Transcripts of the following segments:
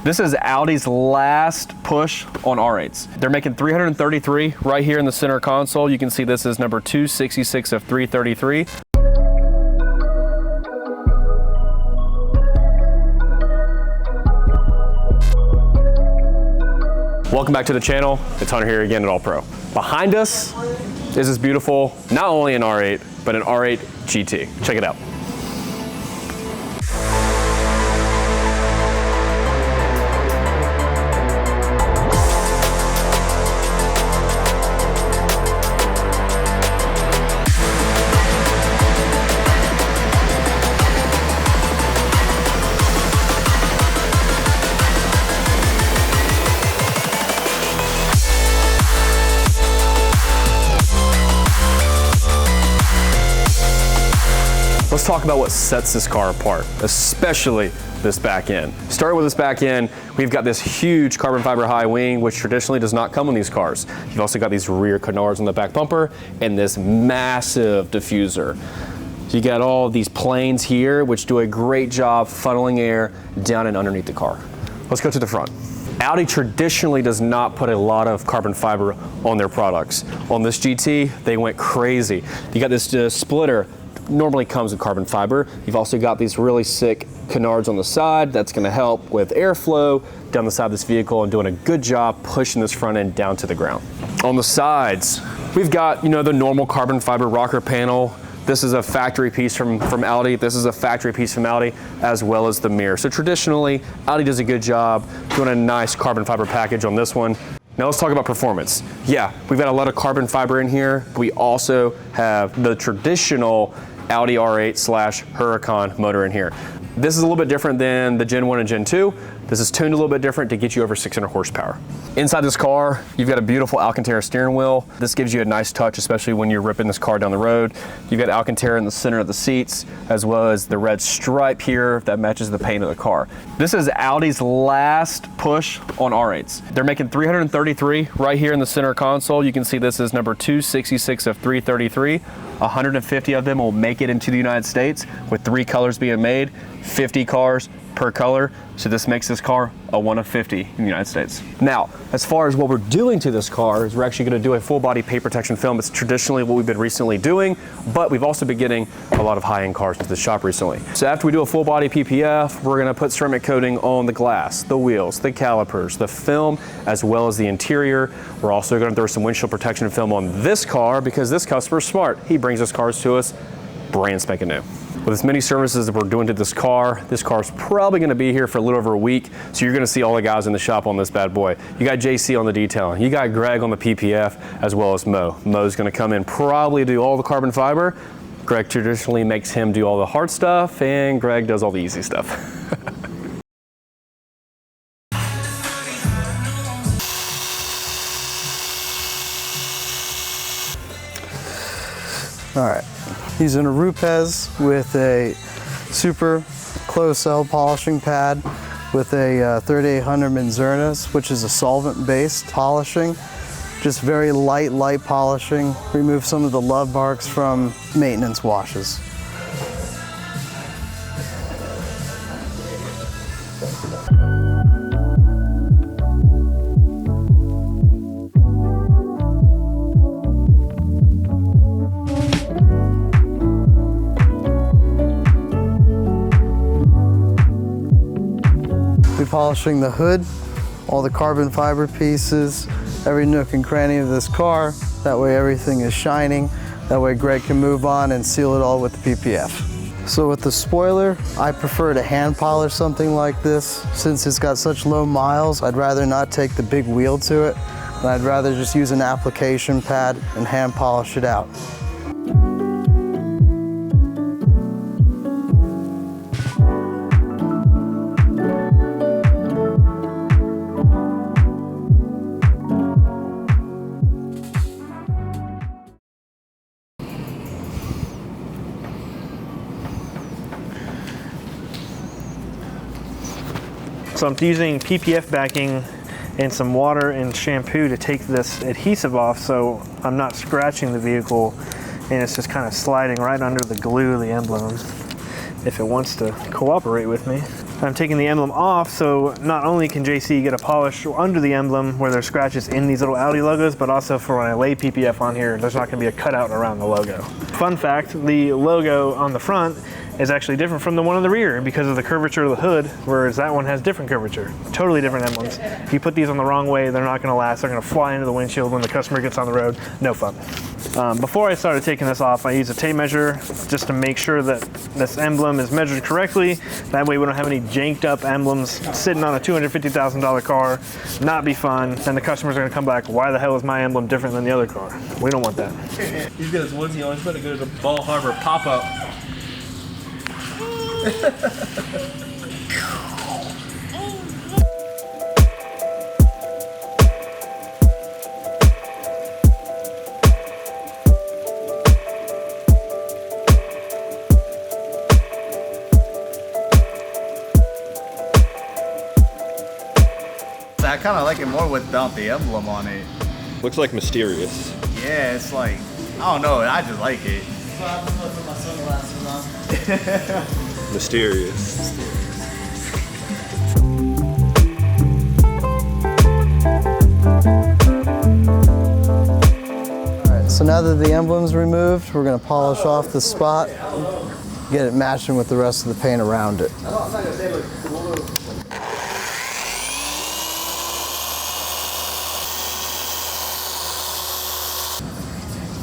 This is Audi's last push on R8s. They're making 333 right here in the center console. You can see this is number 266 of 333. Welcome back to the channel. It's Hunter here again at All Pro. Behind us is this beautiful, not only an R8, but an R8 GT. Check it out. Let's talk about what sets this car apart, especially this back end. Starting with this back end, we've got this huge carbon fiber high wing, which traditionally does not come on these cars. You've also got these rear canards on the back bumper and this massive diffuser. So you got all these planes here, which do a great job funneling air down and underneath the car. Let's go to the front. Audi traditionally does not put a lot of carbon fiber on their products. On this GT, they went crazy. You got this splitter. Normally comes with carbon fiber. You've also got these really sick canards on the side. That's going to help with airflow down the side of this vehicle and doing a good job pushing this front end down to the ground. On the sides, we've got, the normal carbon fiber rocker panel. This is a factory piece from Audi. This is a factory piece from Audi, as well as the mirror. So traditionally, Audi does a good job doing a nice carbon fiber package on this one. Now let's talk about performance. Yeah, we've got a lot of carbon fiber in here. We also have the traditional Audi R8 / Huracan motor in here. This is a little bit different than the Gen 1 and Gen 2. This is tuned a little bit different to get you over 600 horsepower. Inside this car, you've got a beautiful Alcantara steering wheel. This gives you a nice touch, especially when you're ripping this car down the road. You've got Alcantara in the center of the seats, as well as the red stripe here that matches the paint of the car. This is Audi's last push on R8s. They're making 333 right here in the center console. You can see this is number 266 of 333. 150 of them will make it into the United States, with 3 colors being made, 50 cars per color. So this makes this car a 1 of 50 in the United States. Now, as far as what we're doing to this car is we're actually going to do a full body paint protection film. It's traditionally what we've been recently doing, but we've also been getting a lot of high-end cars to the shop recently. So after we do a full body PPF, we're going to put ceramic coating on the glass, the wheels, the calipers, the film, as well as the interior. We're also going to throw some windshield protection film on this car because this customer's smart. He brings his cars to us brand spanking new. With as many services that we're doing to this car is probably going to be here for a little over a week, so you're going to see all the guys in the shop on this bad boy. You got JC on the detailing, you got Greg on the PPF, as well as Mo. Mo's going to come in probably do all the carbon fiber. Greg traditionally makes him do all the hard stuff, and Greg does all the easy stuff. All right. Using a Rupes with a super close cell polishing pad with a 3800 Manzurnas, which is a solvent-based polishing. Just very light polishing. Remove some of the love marks from maintenance washes. Polishing the hood, all the carbon fiber pieces, every nook and cranny of this car. That way everything is shining. That way Greg can move on and seal it all with the PPF. So with the spoiler, I prefer to hand polish something like this. Since it's got such low miles, I'd rather not take the big wheel to it, and I'd rather just use an application pad and hand polish it out. So I'm using PPF backing and some water and shampoo to take this adhesive off so I'm not scratching the vehicle and it's just kind of sliding right under the glue of the emblem if it wants to cooperate with me. I'm taking the emblem off, so not only can JC get a polish under the emblem where there's scratches in these little Audi logos, but also for when I lay PPF on here, there's not gonna be a cutout around the logo. Fun fact, the logo on the front is actually different from the one on the rear because of the curvature of the hood, whereas that one has different curvature. Totally different emblems. If you put these on the wrong way, they're not gonna last. They're gonna fly into the windshield when the customer gets on the road. No fun. Before I started taking this off, I used a tape measure just to make sure that this emblem is measured correctly. That way we don't have any janked up emblems sitting on a $250,000 car. Not be fun. Then the customers are gonna come back, why the hell is my emblem different than the other car? We don't want that. He's got his onesie on. He's about to go to the Ball Harbor pop-up. I kind of like it more without the emblem on it. Looks like mysterious. Yeah, it's like, I don't know, I just like it. So I have to put my sunglasses on. Mysterious. Alright, so now that the emblem's removed, we're going to polish off the spot, get it matching with the rest of the paint around it.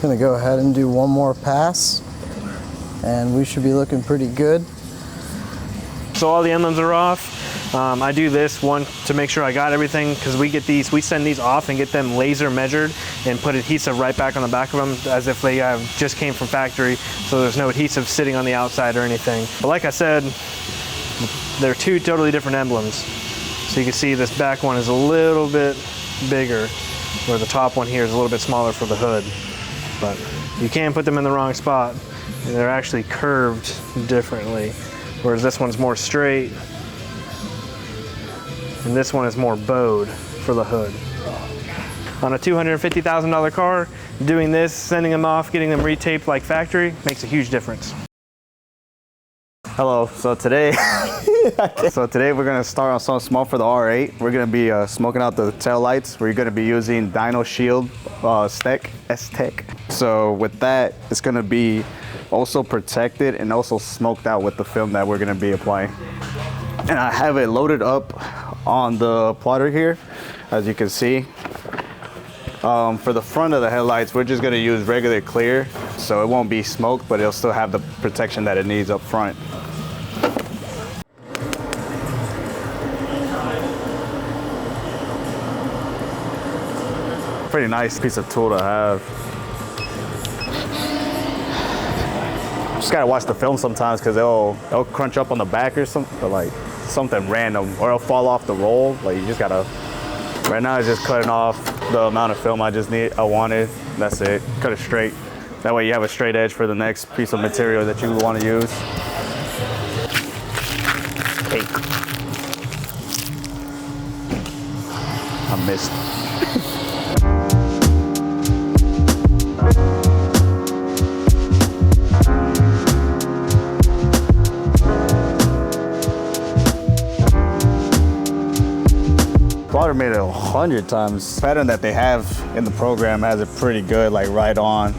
Gonna go ahead and do one more pass and we should be looking pretty good. So all the emblems are off. I do this one to make sure I got everything because we send these off and get them laser measured and put adhesive right back on the back of them as if they just came from factory, so there's no adhesive sitting on the outside or anything. But like I said, they're two totally different emblems. So you can see this back one is a little bit bigger, where the top one here is a little bit smaller for the hood. But you can put them in the wrong spot. They're actually curved differently, whereas this one's more straight and this one is more bowed for the hood. On a $250,000 car, doing this, sending them off, getting them retaped like factory makes a huge difference. Hello, so today we're gonna start on something small for the R8. We're gonna be smoking out the tail lights. We're gonna be using Dyno Shield S-Tech. So with that, it's gonna be also protected and also smoked out with the film that we're gonna be applying. And I have it loaded up on the plotter here, as you can see. For the front of the headlights, we're just gonna use regular clear, so it won't be smoked, but it'll still have the protection that it needs up front. Pretty nice piece of tool to have. Just gotta watch the film sometimes because it'll crunch up on the back or something, like something random, or it'll fall off the roll. Like you just gotta. Right now, it's just cutting off the amount of film I wanted. That's it. Cut it straight. That way, you have a straight edge for the next piece of material that you want to use. Cake. I missed. Plotter made it 100 times. The pattern that they have in the program has it pretty good, like right on.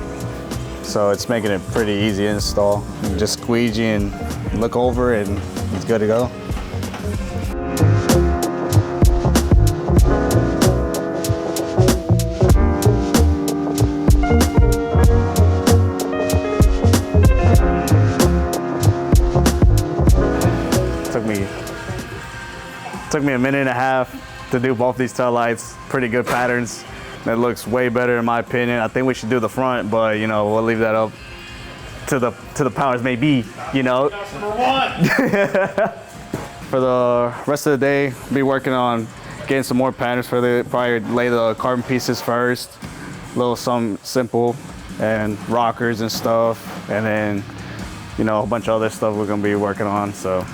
So it's making it pretty easy to install. You just squeegee and look over it and it's good to go. Took me a minute and a half to do both these tail lights. Pretty good patterns. It looks way better in my opinion. I think we should do the front, but you know, we'll leave that up to the powers may be, you know. For the rest of the day, be working on getting some more patterns for probably lay the carbon pieces first. A little some simple and rockers and stuff, and then, you know, a bunch of other stuff we're gonna be working on, so.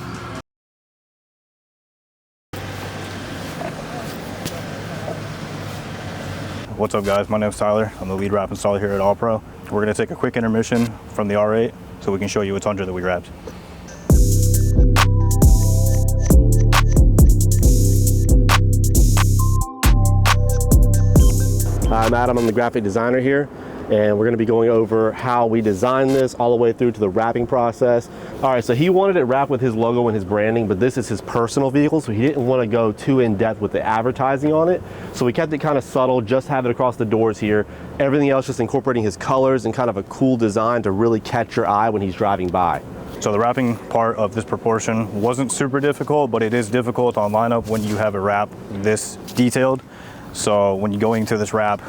What's up guys, my name's Tyler. I'm the lead wrap installer here at All Pro. We're gonna take a quick intermission from the R8 so we can show you what's under that we wrapped. I'm Adam, I'm the graphic designer here, and we're going to be going over how we designed this all the way through to the wrapping process. All right, so he wanted it wrapped with his logo and his branding, but this is his personal vehicle, so he didn't want to go too in depth with the advertising on it. So we kept it kind of subtle, just have it across the doors here. Everything else just incorporating his colors and kind of a cool design to really catch your eye when he's driving by. So the wrapping part of this proportion wasn't super difficult, but it is difficult on lineup when you have a wrap this detailed. So when you're going into this wrap,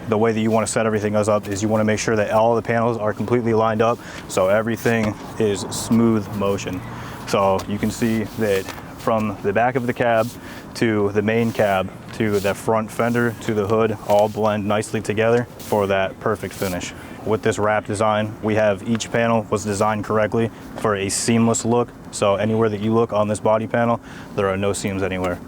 the way that you want to set everything else up is you want to make sure that all the panels are completely lined up, so everything is smooth motion. So you can see that from the back of the cab to the main cab to the front fender to the hood all blend nicely together for that perfect finish. With this wrap design, we have each panel was designed correctly for a seamless look. So anywhere that you look on this body panel, there are no seams anywhere.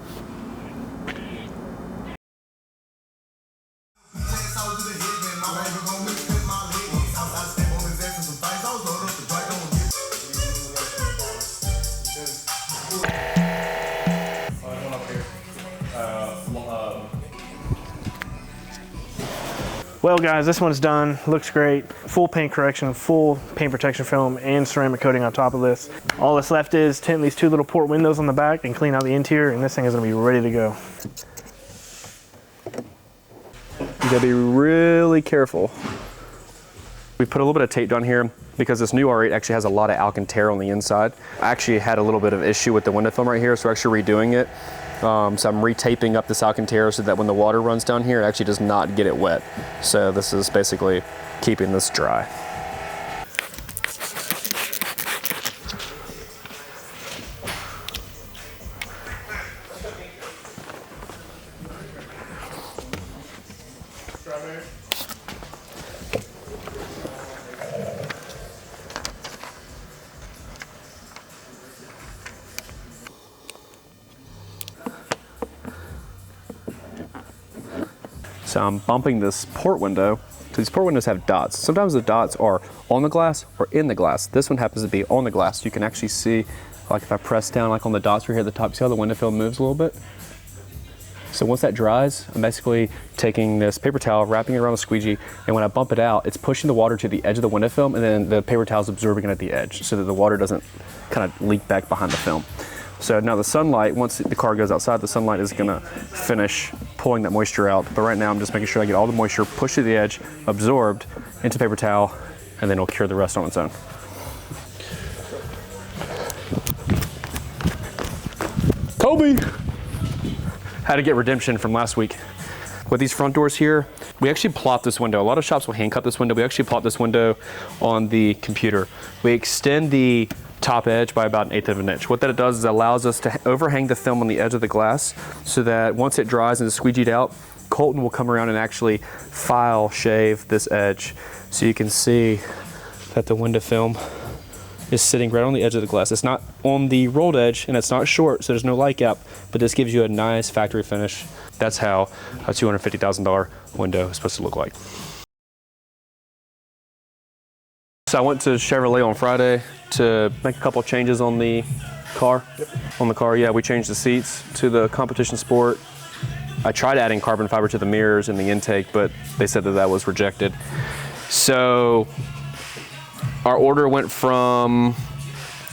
Well guys, this one's done, looks great. Full paint correction, full paint protection film, and ceramic coating on top of this. All that's left is tint these two little port windows on the back and clean out the interior, and this thing is gonna be ready to go. You gotta be really careful. We put a little bit of tape down here because this new R8 actually has a lot of Alcantara on the inside. I actually had a little bit of issue with the window film right here, so we're actually redoing it. So I'm retaping up this Alcantara so that when the water runs down here, it actually does not get it wet. So this is basically keeping this dry. So I'm bumping this port window. So these port windows have dots. Sometimes the dots are on the glass or in the glass. This one happens to be on the glass. You can actually see, like if I press down like on the dots right here at the top, see how the window film moves a little bit? So once that dries, I'm basically taking this paper towel, wrapping it around the squeegee, and when I bump it out, it's pushing the water to the edge of the window film, and then the paper towel is absorbing it at the edge so that the water doesn't kind of leak back behind the film. So now the sunlight, once the car goes outside, the sunlight is gonna finish pulling that moisture out. But right now I'm just making sure I get all the moisture pushed to the edge, absorbed into paper towel, and then it'll cure the rest on its own. Kobe! Had to get redemption from last week. With these front doors here, we actually plot this window. A lot of shops will hand cut this window. We actually plot this window on the computer. We extend the top edge by about 1/8 of an inch. What that does is it allows us to overhang the film on the edge of the glass so that once it dries and is squeegeed out, Colton will come around and actually file shave this edge. So you can see that the window film is sitting right on the edge of the glass. It's not on the rolled edge and it's not short, so there's no light gap, but this gives you a nice factory finish. That's how a $250,000 window is supposed to look like. So I went to Chevrolet on Friday to make a couple of changes on the car. On the car, yeah, we changed the seats to the Competition Sport. I tried adding carbon fiber to the mirrors and the intake, but they said that that was rejected. So our order went from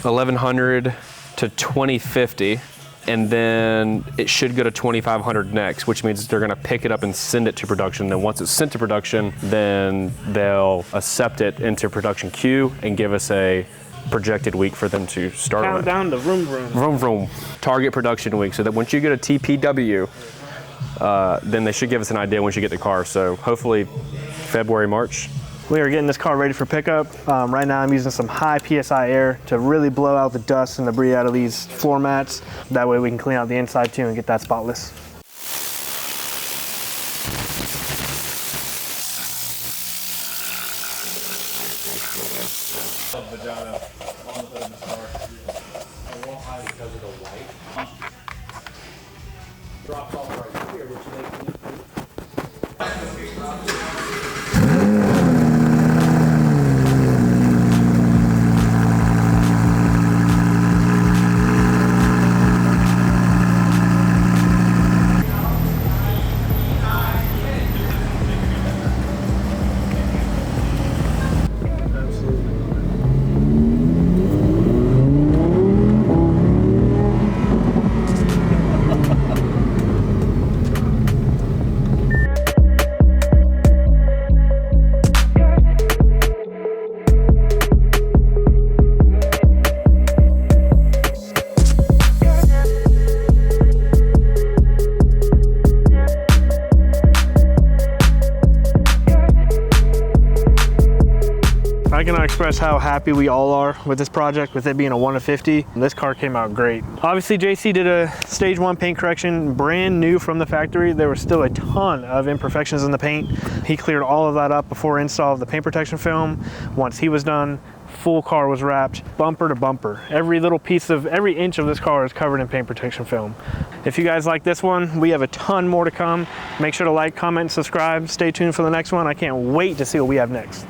1,100 to 2,050, and then it should go to 2,500 next, which means they're gonna pick it up and send it to production. Then once it's sent to production, then they'll accept it into production queue and give us a projected week for them to start on it. Countdown to vroom vroom. Vroom vroom. Target production week, so that once you get a TPW, then they should give us an idea once you get the car. So hopefully February, March. We are getting this car ready for pickup. Right now I'm using some high PSI air to really blow out the dust and debris out of these floor mats. That way we can clean out the inside too and get that spotless. I cannot express how happy we all are with this project, with it being a 1 of 50. This car came out great. Obviously, JC did a stage 1 paint correction, brand new from the factory. There was still a ton of imperfections in the paint. He cleared all of that up before install of the paint protection film. Once he was done, full car was wrapped bumper to bumper. Every little piece of, every inch of this car is covered in paint protection film. If you guys like this one, we have a ton more to come. Make sure to like, comment, and subscribe. Stay tuned for the next one. I can't wait to see what we have next.